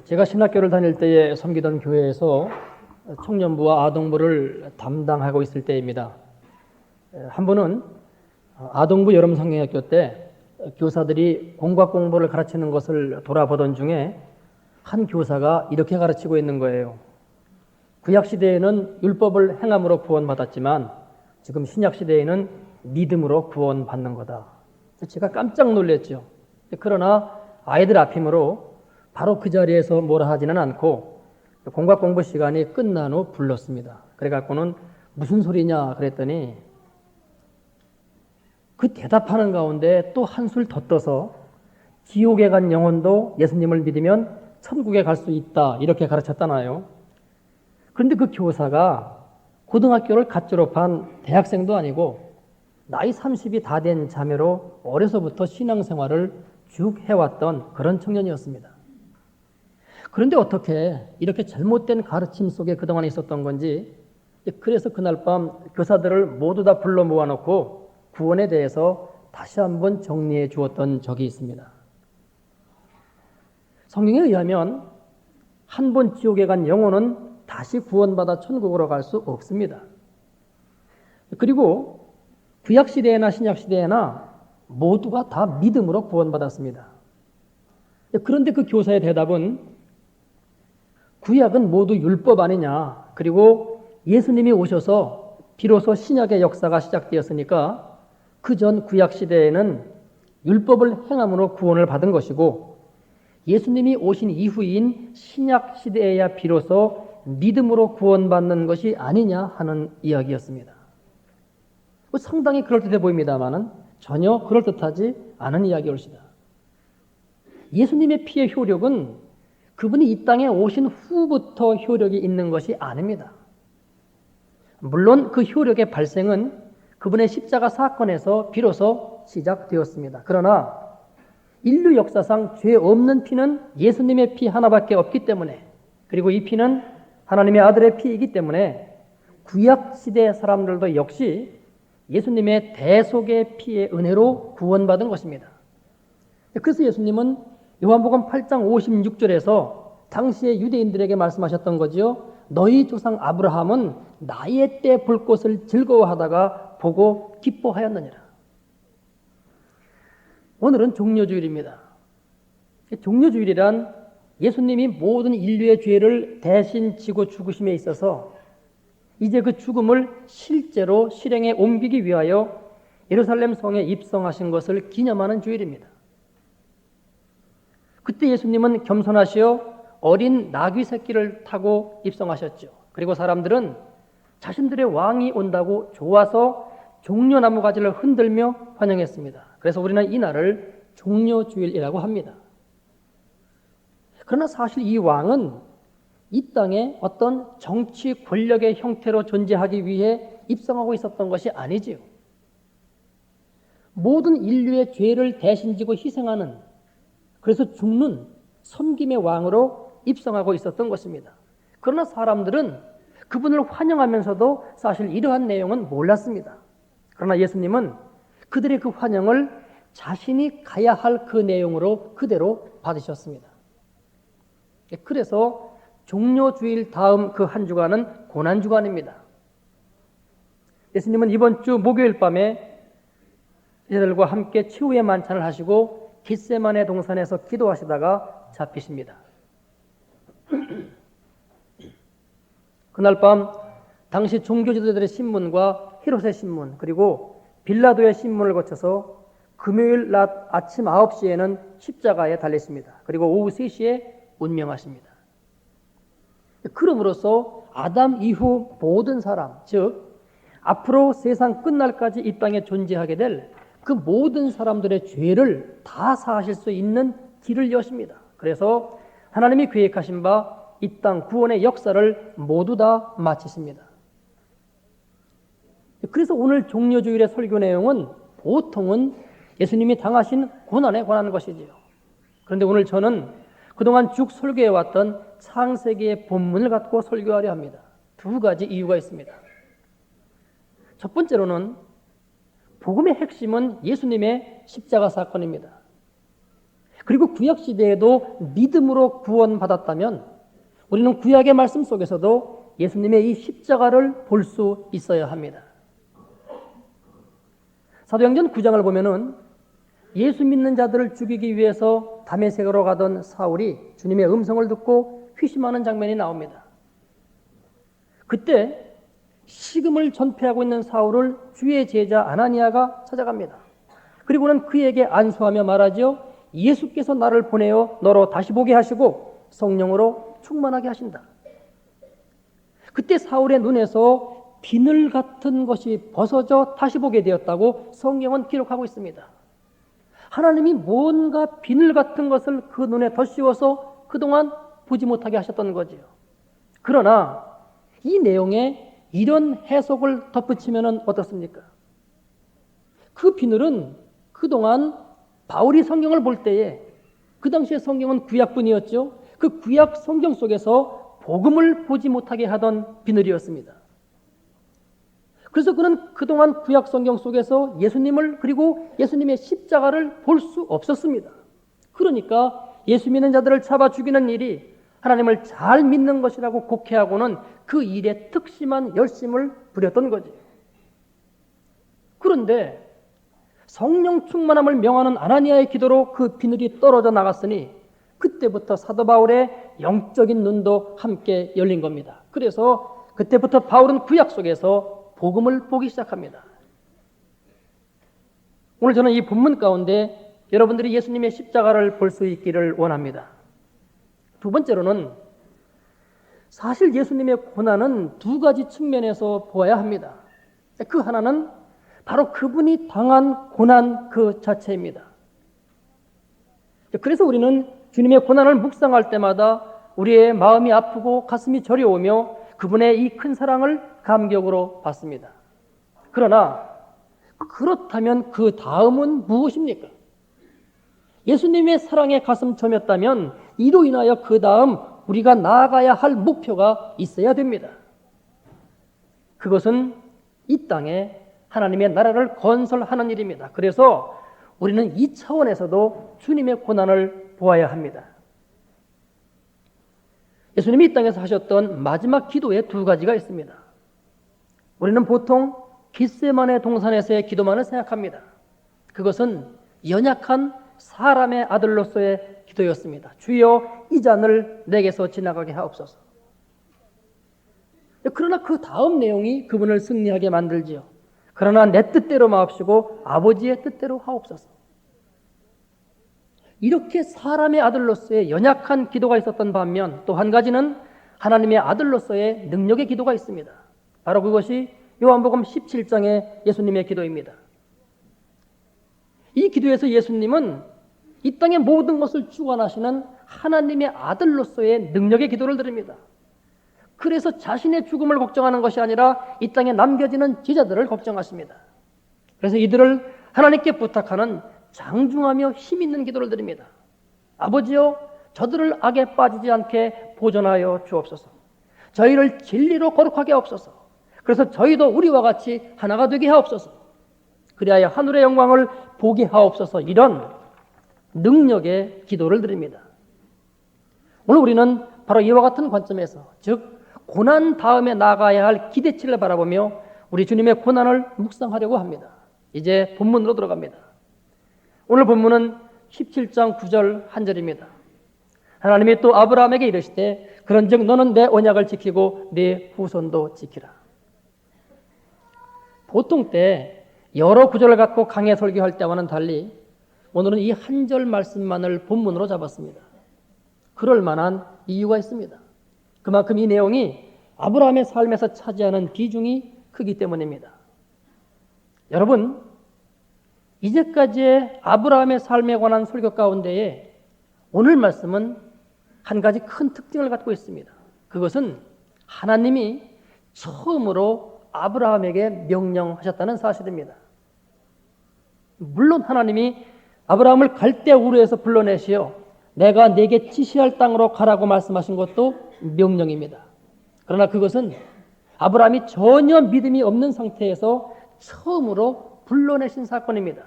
제가 신학교를 다닐 때에 섬기던 교회에서 청년부와 아동부를 담당하고 있을 때입니다. 한 번은 아동부 여름 성경학교 때 교사들이 공과 공부를 가르치는 것을 돌아보던 중에 한 교사가 이렇게 가르치고 있는 거예요. 구약 시대에는 율법을 행함으로 구원받았지만 지금 신약 시대에는 믿음으로 구원받는 거다. 제가 깜짝 놀랐죠. 그러나 아이들 앞이므로 바로 그 자리에서 뭐라 하지는 않고 공과 공부 시간이 끝난 후 불렀습니다. 그래갖고는 무슨 소리냐 그랬더니 그 대답하는 가운데 또 한술 더 떠서 지옥에 간 영혼도 예수님을 믿으면 천국에 갈 수 있다 이렇게 가르쳤잖아요. 그런데 그 교사가 고등학교를 갓 졸업한 대학생도 아니고 나이 30이 다 된 자매로 어려서부터 신앙생활을 쭉 해왔던 그런 청년이었습니다. 그런데 어떻게 이렇게 잘못된 가르침 속에 그동안 있었던 건지, 그래서 그날 밤 교사들을 모두 다 불러 모아놓고 구원에 대해서 다시 한번 정리해 주었던 적이 있습니다. 성경에 의하면 한 번 지옥에 간 영혼은 다시 구원받아 천국으로 갈 수 없습니다. 그리고 구약시대나 신약시대나 모두가 다 믿음으로 구원받았습니다. 그런데 그 교사의 대답은 구약은 모두 율법 아니냐, 그리고 예수님이 오셔서 비로소 신약의 역사가 시작되었으니까 그 전 구약시대에는 율법을 행함으로 구원을 받은 것이고 예수님이 오신 이후인 신약시대에야 비로소 믿음으로 구원받는 것이 아니냐 하는 이야기였습니다. 상당히 그럴듯해 보입니다만은 전혀 그럴듯하지 않은 이야기였습니다. 예수님의 피의 효력은 그분이 이 땅에 오신 후부터 효력이 있는 것이 아닙니다. 물론 그 효력의 발생은 그분의 십자가 사건에서 비로소 시작되었습니다. 그러나 인류 역사상 죄 없는 피는 예수님의 피 하나밖에 없기 때문에, 그리고 이 피는 하나님의 아들의 피이기 때문에 구약 시대 사람들도 역시 예수님의 대속의 피의 은혜로 구원받은 것입니다. 그래서 예수님은 요한복음 8장 56절에서 당시의 유대인들에게 말씀하셨던 거지요. 너희 조상 아브라함은 나의 때 볼 것을 즐거워하다가 보고 기뻐하였느니라. 오늘은 종려주일입니다. 종려주일이란 예수님이 모든 인류의 죄를 대신 지고 죽으심에 있어서 이제 그 죽음을 실제로 실행에 옮기기 위하여 예루살렘 성에 입성하신 것을 기념하는 주일입니다. 그때 예수님은 겸손하시어 어린 나귀 새끼를 타고 입성하셨죠. 그리고 사람들은 자신들의 왕이 온다고 좋아서 종려나무 가지를 흔들며 환영했습니다. 그래서 우리는 이 날을 종려주일이라고 합니다. 그러나 사실 이 왕은 이 땅에 어떤 정치 권력의 형태로 존재하기 위해 입성하고 있었던 것이 아니지요. 모든 인류의 죄를 대신 지고 희생하는, 그래서 죽는 섬김의 왕으로 입성하고 있었던 것입니다. 그러나 사람들은 그분을 환영하면서도 사실 이러한 내용은 몰랐습니다. 그러나 예수님은 그들의 그 환영을 자신이 가야 할 그 내용으로 그대로 받으셨습니다. 그래서 종려주일 다음 그 한 주간은 고난주간입니다. 예수님은 이번 주 목요일 밤에 제자들과 함께 최후의 만찬을 하시고 겟세마네 동산에서 기도하시다가 잡히십니다. 그날 밤 당시 종교 지도자들의 신문과 헤롯의 신문, 그리고 빌라도의 신문을 거쳐서 금요일 낮 아침 9시에는 십자가에 달리십니다. 그리고 오후 3시에 운명하십니다. 그럼으로써 아담 이후 모든 사람, 즉 앞으로 세상 끝날까지 이 땅에 존재하게 될 그 모든 사람들의 죄를 다 사하실 수 있는 길을 여십니다. 그래서 하나님이 계획하신 바 이 땅 구원의 역사를 모두 다 마치십니다. 그래서 오늘 종려주일의 설교 내용은 보통은 예수님이 당하신 고난에 관한 것이지요. 그런데 오늘 저는 그동안 쭉 설교해왔던 창세기의 본문을 갖고 설교하려 합니다. 두 가지 이유가 있습니다. 첫 번째로는 복음의 핵심은 예수님의 십자가 사건입니다. 그리고 구약 시대에도 믿음으로 구원받았다면 우리는 구약의 말씀 속에서도 예수님의 이 십자가를 볼 수 있어야 합니다. 사도행전 9장을 보면은 예수 믿는 자들을 죽이기 위해서 다메섹으로 가던 사울이 주님의 음성을 듣고 회심하는 장면이 나옵니다. 그때 식음을 전폐하고 있는 사울을 주의 제자 아나니아가 찾아갑니다. 그리고는 그에게 안수하며 말하죠. 예수께서 나를 보내어 너로 다시 보게 하시고 성령으로 충만하게 하신다. 그때 사울의 눈에서 비늘 같은 것이 벗어져 다시 보게 되었다고 성경은 기록하고 있습니다. 하나님이 뭔가 비늘 같은 것을 그 눈에 덧씌워서 그동안 보지 못하게 하셨던 거지요. 그러나 이 내용에 이런 해석을 덧붙이면 어떻습니까? 그 비늘은 그동안 바울이 성경을 볼 때에 그 당시에 성경은 구약뿐이었죠. 그 구약 성경 속에서 복음을 보지 못하게 하던 비늘이었습니다. 그래서 그는 그동안 구약 성경 속에서 예수님을 그리고 예수님의 십자가를 볼 수 없었습니다. 그러니까 예수 믿는 자들을 잡아 죽이는 일이 하나님을 잘 믿는 것이라고 곡해하고는 그 일에 특심한 열심을 부렸던 거지. 그런데 성령 충만함을 명하는 아나니아의 기도로 그 비늘이 떨어져 나갔으니 그때부터 사도 바울의 영적인 눈도 함께 열린 겁니다. 그래서 그때부터 바울은 구약 속에서 복음을 보기 시작합니다. 오늘 저는 이 본문 가운데 여러분들이 예수님의 십자가를 볼 수 있기를 원합니다. 두 번째로는 사실 예수님의 고난은 두 가지 측면에서 보아야 합니다. 그 하나는 바로 그분이 당한 고난 그 자체입니다. 그래서 우리는 주님의 고난을 묵상할 때마다 우리의 마음이 아프고 가슴이 저려오며 그분의 이 큰 사랑을 감격으로 받습니다. 그러나 그렇다면 그 다음은 무엇입니까? 예수님의 사랑에 가슴 저몄다면 이로 인하여 그 다음 우리가 나아가야 할 목표가 있어야 됩니다. 그것은 이 땅에 하나님의 나라를 건설하는 일입니다. 그래서 우리는 이 차원에서도 주님의 고난을 보아야 합니다. 예수님이 이 땅에서 하셨던 마지막 기도에 두 가지가 있습니다. 우리는 보통 겟세마네 동산에서의 기도만을 생각합니다. 그것은 연약한 사람의 아들로서의 기도였습니다. 주여 이 잔을 내게서 지나가게 하옵소서. 그러나 그 다음 내용이 그분을 승리하게 만들지요. 그러나 내 뜻대로 마옵시고 아버지의 뜻대로 하옵소서. 이렇게 사람의 아들로서의 연약한 기도가 있었던 반면 또 한 가지는 하나님의 아들로서의 능력의 기도가 있습니다. 바로 그것이 요한복음 17장의 예수님의 기도입니다. 이 기도에서 예수님은 이 땅의 모든 것을 주관하시는 하나님의 아들로서의 능력의 기도를 드립니다. 그래서 자신의 죽음을 걱정하는 것이 아니라 이 땅에 남겨지는 제자들을 걱정하십니다. 그래서 이들을 하나님께 부탁하는 장중하며 힘있는 기도를 드립니다. 아버지여 저들을 악에 빠지지 않게 보존하여 주옵소서. 저희를 진리로 거룩하게 하옵소서. 그래서 저희도 우리와 같이 하나가 되게 하옵소서. 그리하여 하늘의 영광을 보게 하옵소서. 이런 능력의 기도를 드립니다. 오늘 우리는 바로 이와 같은 관점에서 즉 고난 다음에 나아가야 할 기대치를 바라보며 우리 주님의 고난을 묵상하려고 합니다. 이제 본문으로 들어갑니다. 오늘 본문은 17장 9절 한 절입니다. 하나님이 또 아브라함에게 이르시되 그런즉 너는 내 언약을 지키고 네 후손도 지키라. 보통 때 여러 구절을 갖고 강해 설교할 때와는 달리 오늘은 이 한 절 말씀만을 본문으로 잡았습니다. 그럴 만한 이유가 있습니다. 그만큼 이 내용이 아브라함의 삶에서 차지하는 비중이 크기 때문입니다. 여러분, 이제까지의 아브라함의 삶에 관한 설교 가운데에 오늘 말씀은 한 가지 큰 특징을 갖고 있습니다. 그것은 하나님이 처음으로 아브라함에게 명령하셨다는 사실입니다. 물론 하나님이 아브라함을 갈대 우르에서 불러내시어 내가 네게 지시할 땅으로 가라고 말씀하신 것도 명령입니다. 그러나 그것은 아브라함이 전혀 믿음이 없는 상태에서 처음으로 불러내신 사건입니다.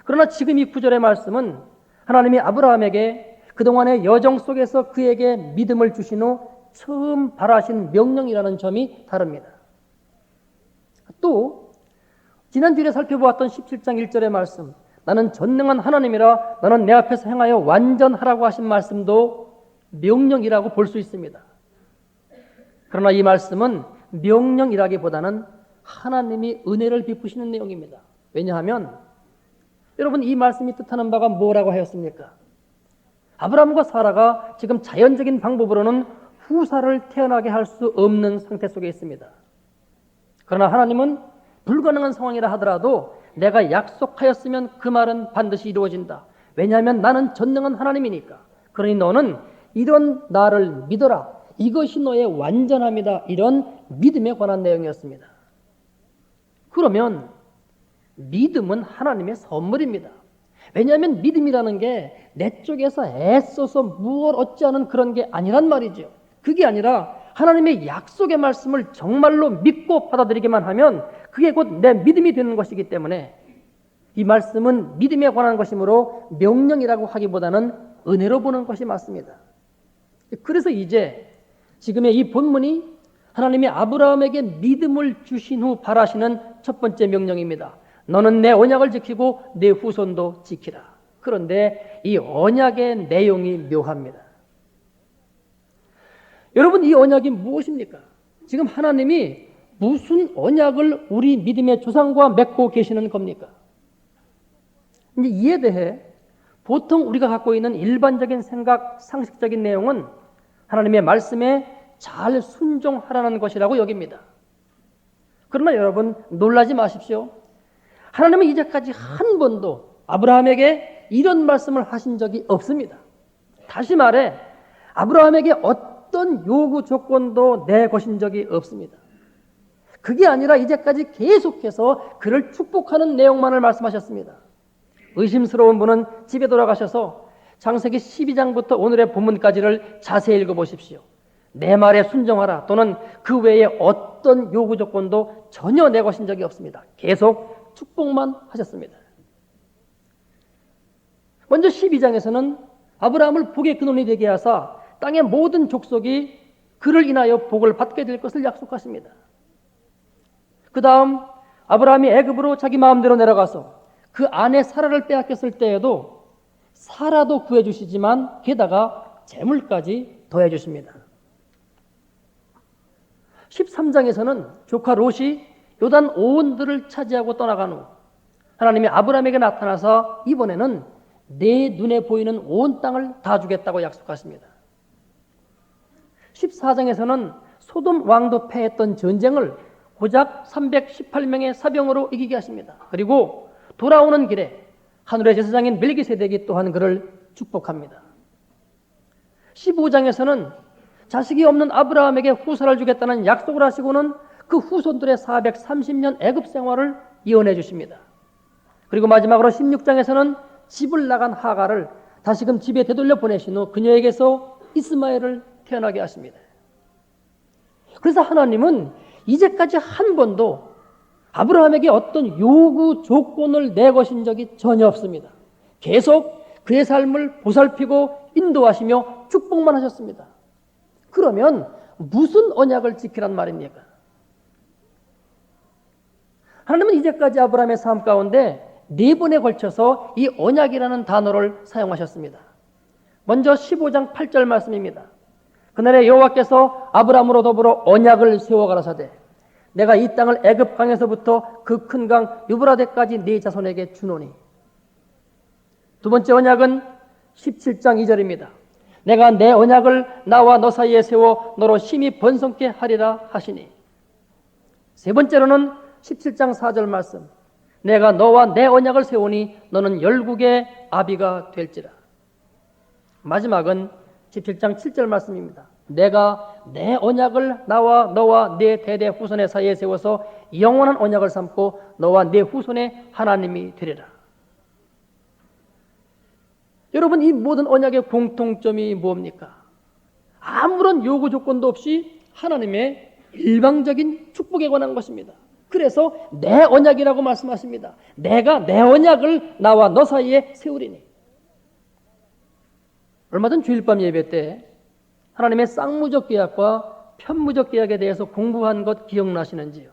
그러나 지금 이 구절의 말씀은 하나님이 아브라함에게 그동안의 여정 속에서 그에게 믿음을 주신 후 처음 발하신 명령이라는 점이 다릅니다. 또 지난주에 살펴보았던 17장 1절의 말씀, 나는 전능한 하나님이라 너는 내 앞에서 행하여 완전하라고 하신 말씀도 명령이라고 볼 수 있습니다. 그러나 이 말씀은 명령이라기보다는 하나님이 은혜를 베푸시는 내용입니다. 왜냐하면 여러분, 이 말씀이 뜻하는 바가 뭐라고 하였습니까? 아브라함과 사라가 지금 자연적인 방법으로는 후사를 태어나게 할 수 없는 상태 속에 있습니다. 그러나 하나님은 불가능한 상황이라 하더라도 내가 약속하였으면 그 말은 반드시 이루어진다. 왜냐하면 나는 전능한 하나님이니까. 그러니 너는 이런 나를 믿어라. 이것이 너의 완전함이다. 이런 믿음에 관한 내용이었습니다. 그러면 믿음은 하나님의 선물입니다. 왜냐하면 믿음이라는 게 내 쪽에서 애써서 무엇 어찌하는 그런 게 아니란 말이죠. 그게 아니라 하나님의 약속의 말씀을 정말로 믿고 받아들이기만 하면 그게 곧 내 믿음이 되는 것이기 때문에 이 말씀은 믿음에 관한 것이므로 명령이라고 하기보다는 은혜로 보는 것이 맞습니다. 그래서 이제 지금의 이 본문이 하나님이 아브라함에게 믿음을 주신 후 발하시는 첫 번째 명령입니다. 너는 내 언약을 지키고 내 후손도 지키라. 그런데 이 언약의 내용이 묘합니다. 여러분, 이 언약이 무엇입니까? 지금 하나님이 무슨 언약을 우리 믿음의 조상과 맺고 계시는 겁니까? 이제 이에 대해 보통 우리가 갖고 있는 일반적인 생각, 상식적인 내용은 하나님의 말씀에 잘 순종하라는 것이라고 여깁니다. 그러나 여러분, 놀라지 마십시오. 하나님은 이제까지 한 번도 아브라함에게 이런 말씀을 하신 적이 없습니다. 다시 말해 아브라함에게 어떤 요구 조건도 내거신 적이 없습니다. 그게 아니라 이제까지 계속해서 그를 축복하는 내용만을 말씀하셨습니다. 의심스러운 분은 집에 돌아가셔서 창세기 12장부터 오늘의 본문까지를 자세히 읽어보십시오. 내 말에 순종하라 또는 그 외에 어떤 요구 조건도 전혀 내거신 적이 없습니다. 계속 축복만 하셨습니다. 먼저 12장에서는 아브라함을 복의 근원이 되게 하사 땅의 모든 족속이 그를 인하여 복을 받게 될 것을 약속하십니다. 그 다음 아브라함이 애굽으로 자기 마음대로 내려가서 그 아내 사라를 빼앗겼을 때에도 사라도 구해주시지만 게다가 재물까지 더해주십니다. 13장에서는 조카 롯이 요단 오온들을 차지하고 떠나간 후 하나님이 아브라함에게 나타나서 이번에는 내 눈에 보이는 온 땅을 다 주겠다고 약속하십니다. 14장에서는 소돔 왕도 패했던 전쟁을 고작 318명의 사병으로 이기게 하십니다. 그리고 돌아오는 길에 하늘의 제사장인 멜기세덱이 또한 그를 축복합니다. 15장에서는 자식이 없는 아브라함에게 후사를 주겠다는 약속을 하시고는 그 후손들의 430년 애굽 생활을 예언해 주십니다. 그리고 마지막으로 16장에서는 집을 나간 하가를 다시금 집에 되돌려 보내신 후 그녀에게서 이스마엘을 태어나게 하십니다. 그래서 하나님은 이제까지 한 번도 아브라함에게 어떤 요구 조건을 내거신 적이 전혀 없습니다. 계속 그의 삶을 보살피고 인도하시며 축복만 하셨습니다. 그러면 무슨 언약을 지키란 말입니까? 하나님은 이제까지 아브라함의 삶 가운데 4번에 걸쳐서 이 언약이라는 단어를 사용하셨습니다. 먼저 15장 8절 말씀입니다. 그날에 여호와께서 아브라함으로 더불어 언약을 세워 가라사대 내가 이 땅을 애굽 강에서부터 그 큰 강 유브라데까지 네 자손에게 주노니. 두 번째 언약은 17장 2절입니다. 내가 내 언약을 나와 너 사이에 세워 너로 심히 번성케 하리라 하시니. 세 번째로는 17장 4절 말씀. 내가 너와 내 언약을 세우니 너는 열국의 아비가 될지라. 마지막은 17장 7절 말씀입니다. 내가 내 언약을 나와 너와 내 대대 후손의 사이에 세워서 영원한 언약을 삼고 너와 내 후손의 하나님이 되리라. 여러분, 이 모든 언약의 공통점이 뭡니까? 아무런 요구 조건도 없이 하나님의 일방적인 축복에 관한 것입니다. 그래서 내 언약이라고 말씀하십니다. 내가 내 언약을 나와 너 사이에 세우리니. 얼마 전 주일밤 예배 때 하나님의 쌍무적 계약과 편무적 계약에 대해서 공부한 것 기억나시는지요?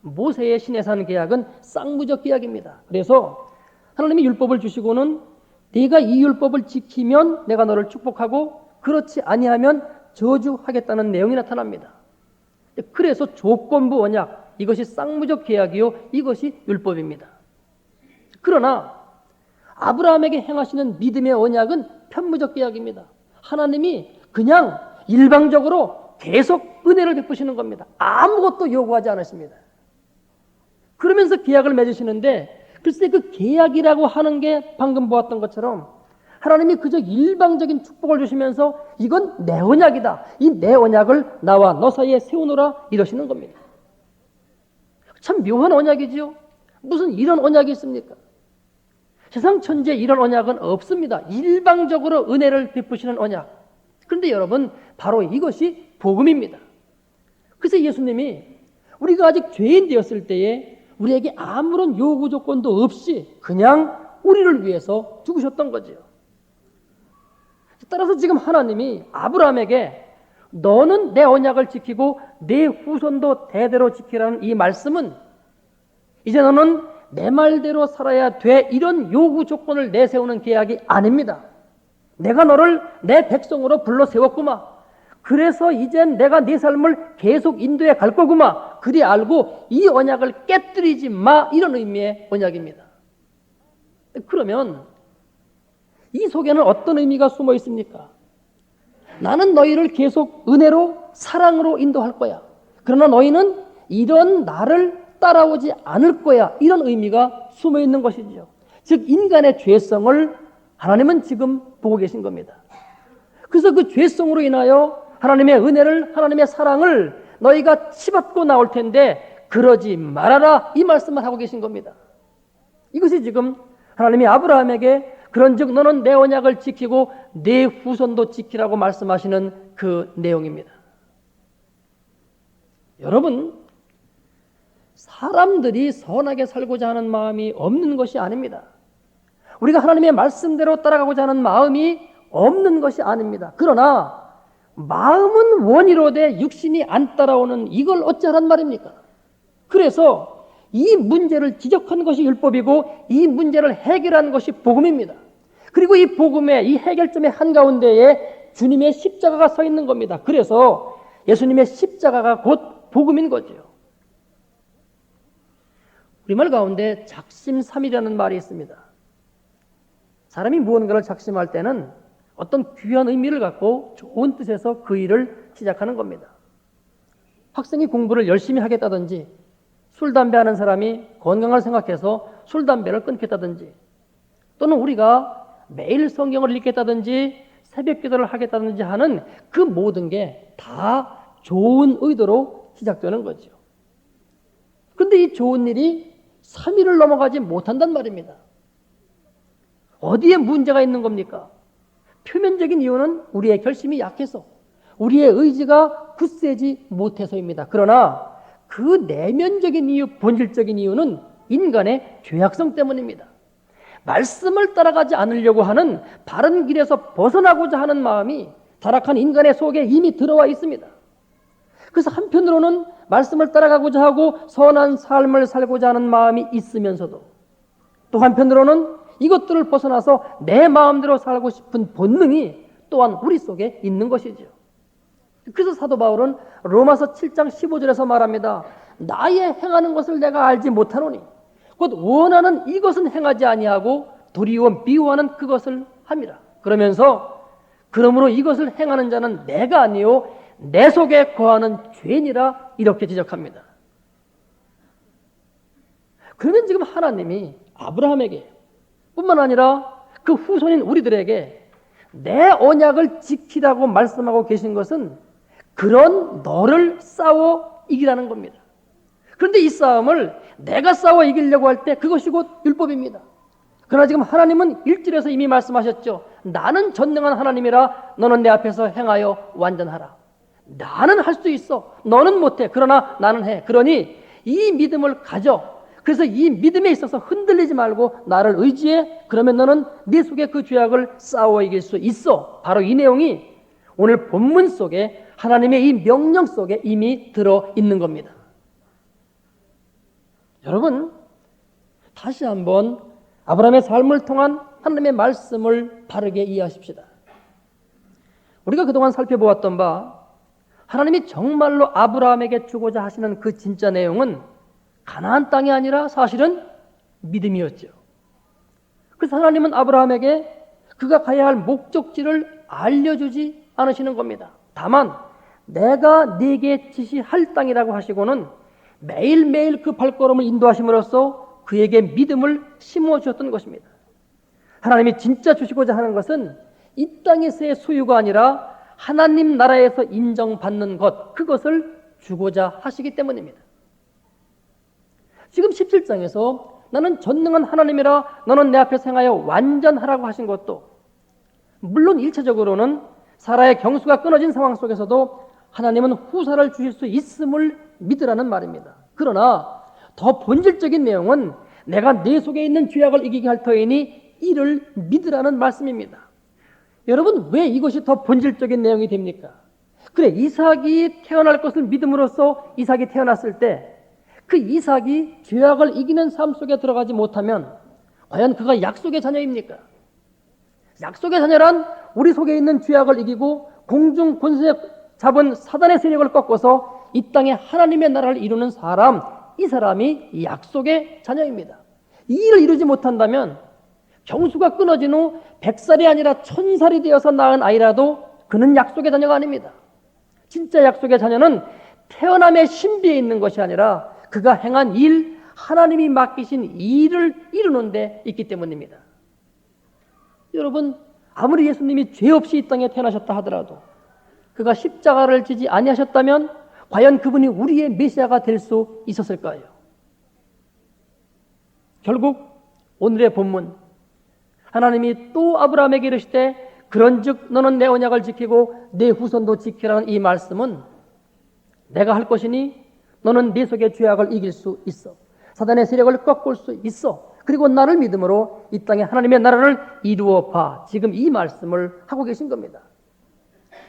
모세의 시내산 계약은 쌍무적 계약입니다. 그래서 하나님이 율법을 주시고는 네가 이 율법을 지키면 내가 너를 축복하고 그렇지 아니하면 저주하겠다는 내용이 나타납니다. 그래서 조건부 언약, 이것이 쌍무적 계약이요, 이것이 율법입니다. 그러나 아브라함에게 행하시는 믿음의 언약은 편무적 계약입니다. 하나님이 그냥 일방적으로 계속 은혜를 베푸시는 겁니다. 아무것도 요구하지 않으십니다. 그러면서 계약을 맺으시는데 글쎄 그 계약이라고 하는 게 방금 보았던 것처럼 하나님이 그저 일방적인 축복을 주시면서 이건 내 언약이다. 이 내 언약을 나와 너 사이에 세우노라 이러시는 겁니다. 참 묘한 언약이지요. 무슨 이런 언약이 있습니까? 세상 천지에 이런 언약은 없습니다. 일방적으로 은혜를 베푸시는 언약. 그런데 여러분 바로 이것이 복음입니다. 그래서 예수님이 우리가 아직 죄인 되었을 때에 우리에게 아무런 요구 조건도 없이 그냥 우리를 위해서 죽으셨던 거지요. 따라서 지금 하나님이 아브라함에게 너는 내 언약을 지키고 내 후손도 대대로 지키라는 이 말씀은 이제 너는 내 말대로 살아야 돼 이런 요구 조건을 내세우는 계약이 아닙니다. 내가 너를 내 백성으로 불러 세웠구마. 그래서 이젠 내가 네 삶을 계속 인도해 갈 거구마. 그리 알고 이 언약을 깨뜨리지 마. 이런 의미의 언약입니다. 그러면 이 속에는 어떤 의미가 숨어 있습니까? 나는 너희를 계속 은혜로 사랑으로 인도할 거야. 그러나 너희는 이런 나를 따라오지 않을 거야. 이런 의미가 숨어 있는 것이죠. 즉 인간의 죄성을 하나님은 지금 보고 계신 겁니다. 그래서 그 죄성으로 인하여 하나님의 은혜를 하나님의 사랑을 너희가 치받고 나올 텐데 그러지 말아라 이 말씀을 하고 계신 겁니다. 이것이 지금 하나님이 아브라함에게 그런즉 너는 내 언약을 지키고 내 후손도 지키라고 말씀하시는 그 내용입니다. 여러분 사람들이 선하게 살고자 하는 마음이 없는 것이 아닙니다. 우리가 하나님의 말씀대로 따라가고자 하는 마음이 없는 것이 아닙니다. 그러나 마음은 원이로되 육신이 안 따라오는 이걸 어찌하란 말입니까? 그래서 이 문제를 지적한 것이 율법이고 이 문제를 해결한 것이 복음입니다. 그리고 이 복음의 이 해결점의 한가운데에 주님의 십자가가 서 있는 겁니다. 그래서 예수님의 십자가가 곧 복음인 거죠. 우리말 가운데 작심삼일이라는 말이 있습니다. 사람이 무언가를 작심할 때는 어떤 귀한 의미를 갖고 좋은 뜻에서 그 일을 시작하는 겁니다. 학생이 공부를 열심히 하겠다든지 술, 담배 하는 사람이 건강을 생각해서 술, 담배를 끊겠다든지 또는 우리가 매일 성경을 읽겠다든지 새벽 기도를 하겠다든지 하는 그 모든 게 다 좋은 의도로 시작되는 거죠. 그런데 이 좋은 일이 3일을 넘어가지 못한단 말입니다. 어디에 문제가 있는 겁니까? 표면적인 이유는 우리의 결심이 약해서 우리의 의지가 굳세지 못해서입니다. 그러나 그 내면적인 이유, 본질적인 이유는 인간의 죄악성 때문입니다. 말씀을 따라가지 않으려고 하는 바른 길에서 벗어나고자 하는 마음이 타락한 인간의 속에 이미 들어와 있습니다. 그래서 한편으로는 말씀을 따라가고자 하고 선한 삶을 살고자 하는 마음이 있으면서도 또 한편으로는 이것들을 벗어나서 내 마음대로 살고 싶은 본능이 또한 우리 속에 있는 것이죠. 그래서 사도 바울은 로마서 7장 15절에서 말합니다. 나의 행하는 것을 내가 알지 못하노니 곧 원하는 이것은 행하지 아니하고 도리어 미워하는 그것을 함이라. 그러면서 그러므로 이것을 행하는 자는 내가 아니요 내 속에 거하는 죄니라 이렇게 지적합니다. 그러면 지금 하나님이 아브라함에게 뿐만 아니라 그 후손인 우리들에게 내 언약을 지키라고 말씀하고 계신 것은 그런 너를 싸워 이기라는 겁니다. 그런데 이 싸움을 내가 싸워 이기려고 할 때 그것이 곧 율법입니다. 그러나 지금 하나님은 1절에서 이미 말씀하셨죠. 나는 전능한 하나님이라 너는 내 앞에서 행하여 완전하라. 나는 할 수 있어. 너는 못해. 그러나 나는 해. 그러니 이 믿음을 가져. 그래서 이 믿음에 있어서 흔들리지 말고 나를 의지해. 그러면 너는 네 속에 그 죄악을 싸워 이길 수 있어. 바로 이 내용이 오늘 본문 속에 하나님의 이 명령 속에 이미 들어있는 겁니다. 여러분, 다시 한번 아브라함의 삶을 통한 하나님의 말씀을 바르게 이해하십시다. 우리가 그동안 살펴보았던 바 하나님이 정말로 아브라함에게 주고자 하시는 그 진짜 내용은 가나안 땅이 아니라 사실은 믿음이었죠. 그래서 하나님은 아브라함에게 그가 가야 할 목적지를 알려주지 않으시는 겁니다. 다만 내가 네게 지시할 땅이라고 하시고는 매일매일 그 발걸음을 인도하심으로써 그에게 믿음을 심어주셨던 것입니다. 하나님이 진짜 주시고자 하는 것은 이 땅에서의 소유가 아니라 하나님 나라에서 인정받는 것, 그것을 주고자 하시기 때문입니다. 지금 17장에서 나는 전능한 하나님이라 너는 내 앞에서 행하여 완전하라고 하신 것도 물론 1차적으로는 사라의 경수가 끊어진 상황 속에서도 하나님은 후사를 주실 수 있음을 믿으라는 말입니다. 그러나 더 본질적인 내용은 내가 내 속에 있는 죄악을 이기게 할 터이니 이를 믿으라는 말씀입니다. 여러분, 왜 이것이 더 본질적인 내용이 됩니까? 그래, 이삭이 태어날 것을 믿음으로써 이삭이 태어났을 때 그 이삭이 죄악을 이기는 삶 속에 들어가지 못하면 과연 그가 약속의 자녀입니까? 약속의 자녀란 우리 속에 있는 죄악을 이기고 공중 권세 잡은 사단의 세력을 꺾어서 이 땅에 하나님의 나라를 이루는 사람, 이 사람이 약속의 자녀입니다. 이 일을 이루지 못한다면 경수가 끊어진 후 100살이 아니라 1000살이 되어서 낳은 아이라도 그는 약속의 자녀가 아닙니다. 진짜 약속의 자녀는 태어남의 신비에 있는 것이 아니라 그가 행한 일, 하나님이 맡기신 일을 이루는 데 있기 때문입니다. 여러분, 아무리 예수님이 죄 없이 이 땅에 태어나셨다 하더라도 그가 십자가를 지지 아니하셨다면 과연 그분이 우리의 메시아가 될 수 있었을까요? 결국 오늘의 본문, 하나님이 또 아브라함에게 이르시되 그런즉 너는 내 언약을 지키고 내 후손도 지키라는 이 말씀은 내가 할 것이니 너는 네 속의 죄악을 이길 수 있어. 사단의 세력을 꺾을 수 있어. 그리고 나를 믿음으로 이 땅에 하나님의 나라를 이루어 봐. 지금 이 말씀을 하고 계신 겁니다.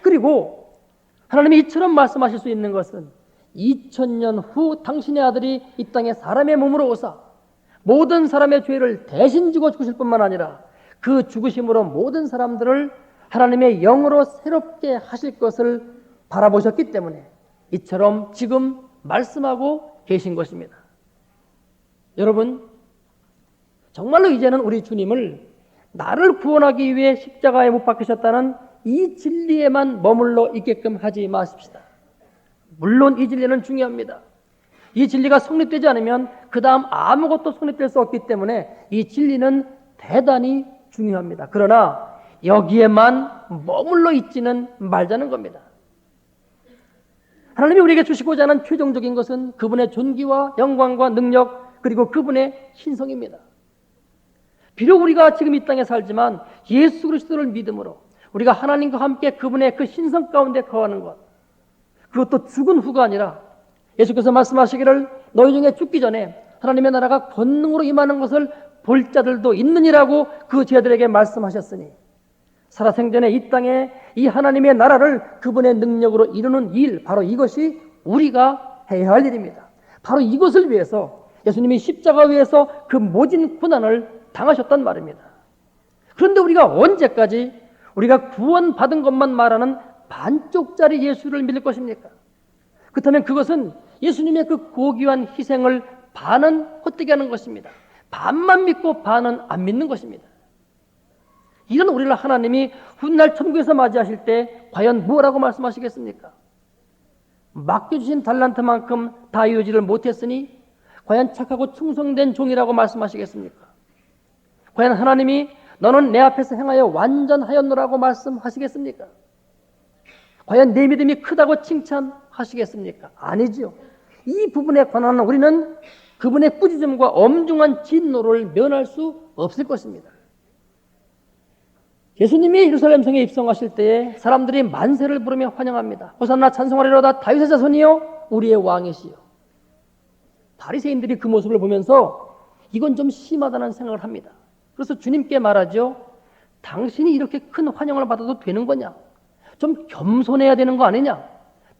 그리고 하나님이 이처럼 말씀하실 수 있는 것은 2000년 후 당신의 아들이 이 땅에 사람의 몸으로 오사 모든 사람의 죄를 대신 지고 죽으실 뿐만 아니라 그 죽으심으로 모든 사람들을 하나님의 영으로 새롭게 하실 것을 바라보셨기 때문에 이처럼 지금 말씀하고 계신 것입니다. 여러분, 정말로 이제는 우리 주님을 나를 구원하기 위해 십자가에 못 박히셨다는 이 진리에만 머물러 있게끔 하지 마십시다. 물론 이 진리는 중요합니다. 이 진리가 성립되지 않으면 그 다음 아무것도 성립될 수 없기 때문에 이 진리는 대단히 중요합니다. 그러나 여기에만 머물러 있지는 말자는 겁니다. 하나님이 우리에게 주시고자 하는 최종적인 것은 그분의 존귀와 영광과 능력 그리고 그분의 신성입니다. 비록 우리가 지금 이 땅에 살지만 예수 그리스도를 믿음으로 우리가 하나님과 함께 그분의 그 신성 가운데 거하는 것, 그것도 죽은 후가 아니라 예수께서 말씀하시기를 너희 중에 죽기 전에 하나님의 나라가 권능으로 임하는 것을 볼 자들도 있느니라고 그 죄들에게 말씀하셨으니 살아생전에 이 땅에 이 하나님의 나라를 그분의 능력으로 이루는 일, 바로 이것이 우리가 해야 할 일입니다. 바로 이것을 위해서 예수님이 십자가 위에서 그 모진 고난을 당하셨단 말입니다. 그런데 우리가 언제까지 우리가 구원받은 것만 말하는 반쪽짜리 예수를 믿을 것입니까? 그렇다면 그것은 예수님의 그 고귀한 희생을 반은 헛되게 하는 것입니다. 반만 믿고 반은 안 믿는 것입니다. 이런 우리를 하나님이 훗날 천국에서 맞이하실 때 과연 뭐라고 말씀하시겠습니까? 맡겨주신 달란트만큼 다 이루지를 못했으니 과연 착하고 충성된 종이라고 말씀하시겠습니까? 과연 하나님이 너는 내 앞에서 행하여 완전하였노라고 말씀하시겠습니까? 과연 내 믿음이 크다고 칭찬하시겠습니까? 아니지요. 이 부분에 관한 우리는 그분의 꾸짖음과 엄중한 진노를 면할 수 없을 것입니다. 예수님이 예루살렘 성에 입성하실 때에 사람들이 만세를 부르며 환영합니다. 호산나 찬송하리로다 다윗의 자손이요 우리의 왕이시요. 바리새인들이 그 모습을 보면서 이건 좀 심하다는 생각을 합니다. 그래서 주님께 말하죠. 당신이 이렇게 큰 환영을 받아도 되는 거냐? 좀 겸손해야 되는 거 아니냐?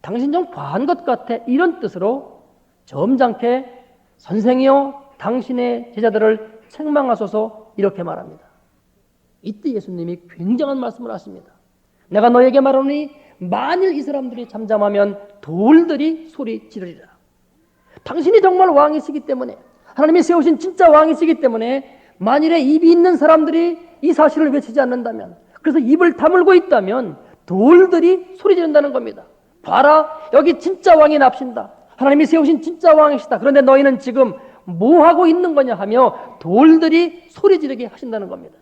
당신 좀 과한 것 같아. 이런 뜻으로 점잖게 선생이여 당신의 제자들을 책망하소서 이렇게 말합니다. 이때 예수님이 굉장한 말씀을 하십니다. 내가 너에게 말하노니 만일 이 사람들이 잠잠하면 돌들이 소리 지르리라. 당신이 정말 왕이시기 때문에, 하나님이 세우신 진짜 왕이시기 때문에 만일에 입이 있는 사람들이 이 사실을 외치지 않는다면, 그래서 입을 다물고 있다면 돌들이 소리 지른다는 겁니다. 봐라, 여기 진짜 왕이 납신다. 하나님이 세우신 진짜 왕이시다. 그런데 너희는 지금 뭐 하고 있는 거냐 하며 돌들이 소리 지르게 하신다는 겁니다.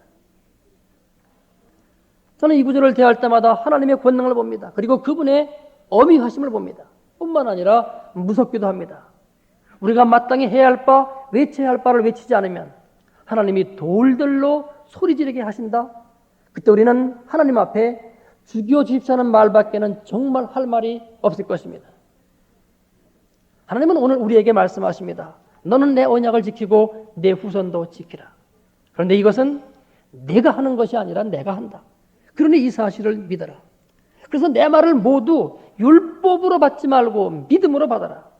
저는 이 구절을 대할 때마다 하나님의 권능을 봅니다. 그리고 그분의 어미하심을 봅니다. 뿐만 아니라 무섭기도 합니다. 우리가 마땅히 해야 할 바, 외쳐야 할 바를 외치지 않으면 하나님이 돌들로 소리 지르게 하신다. 그때 우리는 하나님 앞에 죽여 주십시오 하는 말밖에는 정말 할 말이 없을 것입니다. 하나님은 오늘 우리에게 말씀하십니다. 너는 내 언약을 지키고 내 후손도 지키라. 그런데 이것은 내가 하는 것이 아니라 내가 한다. 그러니 이 사실을 믿어라. 그래서 내 말을 모두 율법으로 받지 말고 믿음으로 받아라.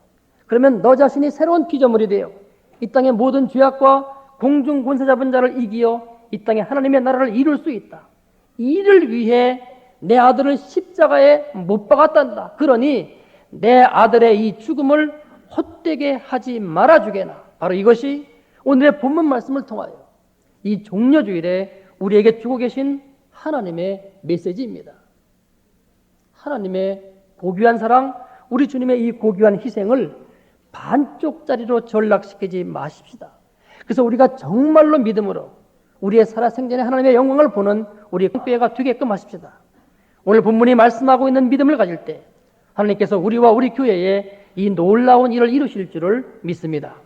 그러면 너 자신이 새로운 피조물이 되어 이 땅의 모든 죄악과 공중 권세 잡은 자를 이기어 이 땅에 하나님의 나라를 이룰 수 있다. 이를 위해 내 아들을 십자가에 못 박았단다. 그러니 내 아들의 이 죽음을 헛되게 하지 말아주게나. 바로 이것이 오늘의 본문 말씀을 통하여 이 종려주일에 우리에게 주고 계신 하나님의 메시지입니다. 하나님의 고귀한 사랑, 우리 주님의 이 고귀한 희생을 반쪽짜리로 전락시키지 마십시다. 그래서 우리가 정말로 믿음으로 우리의 살아생전에 하나님의 영광을 보는 우리의 교회가 되게끔 하십시다. 오늘 본문이 말씀하고 있는 믿음을 가질 때 하나님께서 우리와 우리 교회에 이 놀라운 일을 이루실 줄을 믿습니다.